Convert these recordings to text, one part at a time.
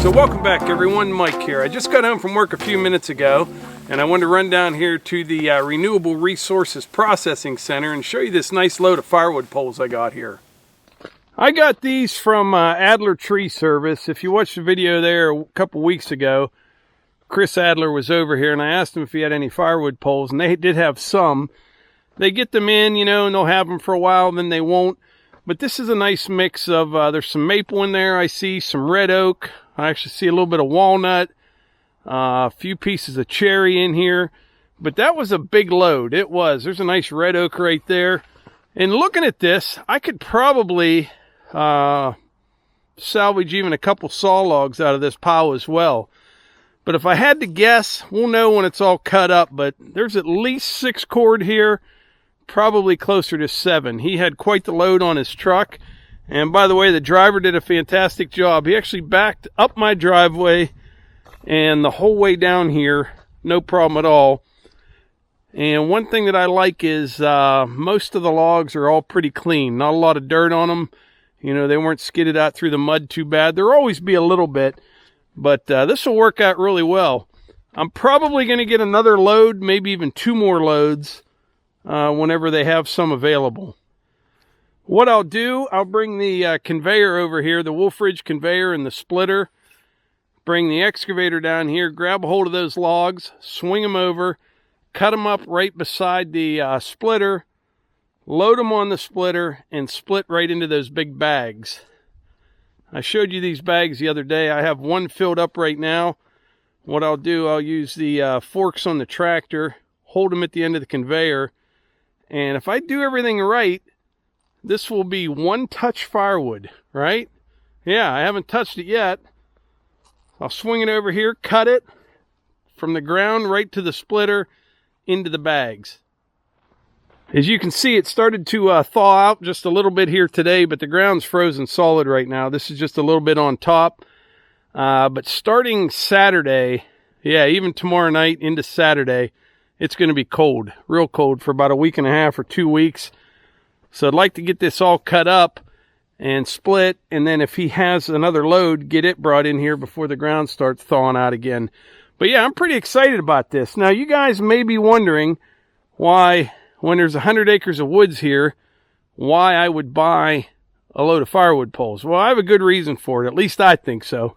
So welcome back everyone, Mike here. I just got home from work a few minutes ago and I wanted to run down here to the Renewable Resources Processing Center and show you this nice load of firewood poles I got here. I got these from Adler Tree Service. If you watched the video there a couple weeks ago, Chris Adler was over here and I asked him if he had any firewood poles, and they did have some. They get them in, you know, and they'll have them for a while, then they won't. But this is a nice mix of, there's some maple in there, I see some red oak. I actually see a little bit of walnut, a few pieces of cherry in here. But that was a big load. It was. There's a nice red oak right there. And looking at this, I could probably salvage even a couple saw logs out of this pile as well. But if I had to guess, we'll know when it's all cut up. But there's at least 6 cord here, probably closer to 7. He had quite the load on his truck. And by the way, the driver did a fantastic job. He actually backed up my driveway and the whole way down here, no problem at all. And one thing that I like is most of the logs are all pretty clean. Not a lot of dirt on them. You know, they weren't skidded out through the mud too bad. There'll always be a little bit, but this will work out really well. I'm probably going to get another load, maybe even 2 more loads whenever they have some available. What I'll do, I'll bring the conveyor over here, the Wolfe conveyor and the splitter. Bring the excavator down here, grab a hold of those logs, swing them over, cut them up right beside the splitter, load them on the splitter, and split right into those big bags. I showed you these bags the other day. I have one filled up right now. What I'll do, I'll use the forks on the tractor, hold them at the end of the conveyor, and if I do everything right, this will be one touch firewood, right? Yeah, I haven't touched it yet. I'll swing it over here, cut it from the ground right to the splitter into the bags. As you can see, it started to thaw out just a little bit here today, but the ground's frozen solid right now. This is just a little bit on top. But starting Saturday, yeah, even tomorrow night into Saturday, it's going to be cold, real cold for about a week and a half or 2 weeks. So I'd like to get this all cut up and split, and then if he has another load, get it brought in here before the ground starts thawing out again. But yeah, I'm pretty excited about this. Now, you guys may be wondering why, when there's 100 acres of woods here, why I would buy a load of firewood poles. Well, I have a good reason for it. At least I think so.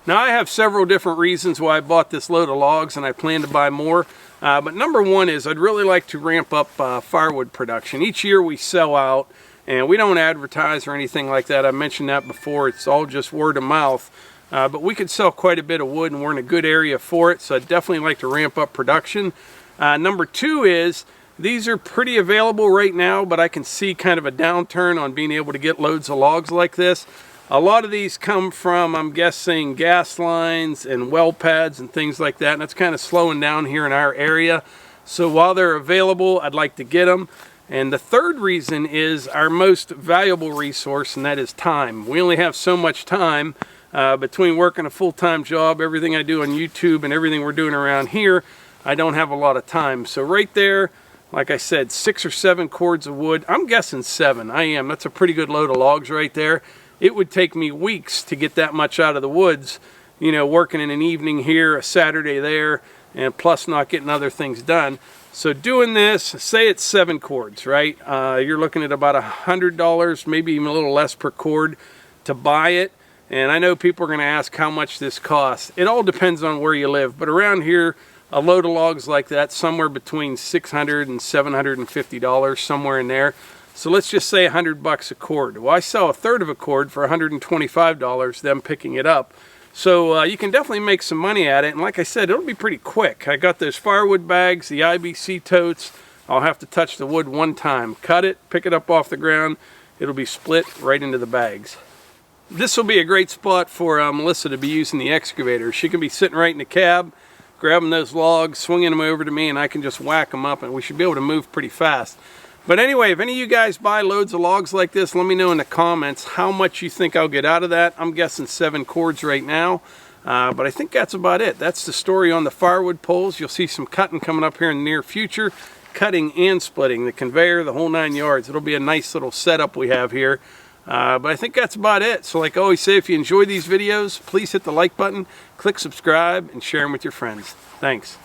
Now I have several different reasons why I bought this load of logs, and I plan to buy more. But number one is I'd really like to ramp up firewood production. Each year we sell out, and we don't advertise or anything like that. I mentioned that before. It's all just word of mouth. But we could sell quite a bit of wood, and we're in a good area for it, so I'd definitely like to ramp up production. Number two is these are pretty available right now, but I can see kind of a downturn on being able to get loads of logs like this. A lot of these come from, I'm guessing, gas lines and well pads and things like that, and that's kind of slowing down here in our area. So while they're available, I'd like to get them. And the third reason is our most valuable resource, and that is time. We only have so much time between working a full-time job, everything I do on YouTube, and everything we're doing around here. I don't have a lot of time. So right there, like I said, 6 or 7 cords of wood. I'm guessing 7. I am. That's a pretty good load of logs right there. It would take me weeks to get that much out of the woods, you know, working in an evening here, a Saturday there, and plus not getting other things done. So doing this, say it's 7 cords, right? You're looking at about $100, maybe even a little less per cord to buy it. And I know people are going to ask how much this costs. It all depends on where you live, but around here, a load of logs like that, somewhere between $600 and $750, somewhere in there. So let's just say $100 a cord. Well, I sell a third of a cord for $125, them picking it up. So you can definitely make some money at it. And like I said, it'll be pretty quick. I got those firewood bags, the IBC totes. I'll have to touch the wood one time. Cut it, pick it up off the ground. It'll be split right into the bags. This will be a great spot for Melissa to be using the excavator. She can be sitting right in the cab, grabbing those logs, swinging them over to me, and I can just whack them up, and we should be able to move pretty fast. But anyway, if any of you guys buy loads of logs like this, let me know in the comments how much you think I'll get out of that. I'm guessing 7 cords right now, but I think that's about it. That's the story on the firewood poles. You'll see some cutting coming up here in the near future, cutting and splitting, the conveyor, the whole 9 yards. It'll be a nice little setup we have here. But I think that's about it. So like I always say, if you enjoy these videos, please hit the like button, click subscribe, and share them with your friends. Thanks.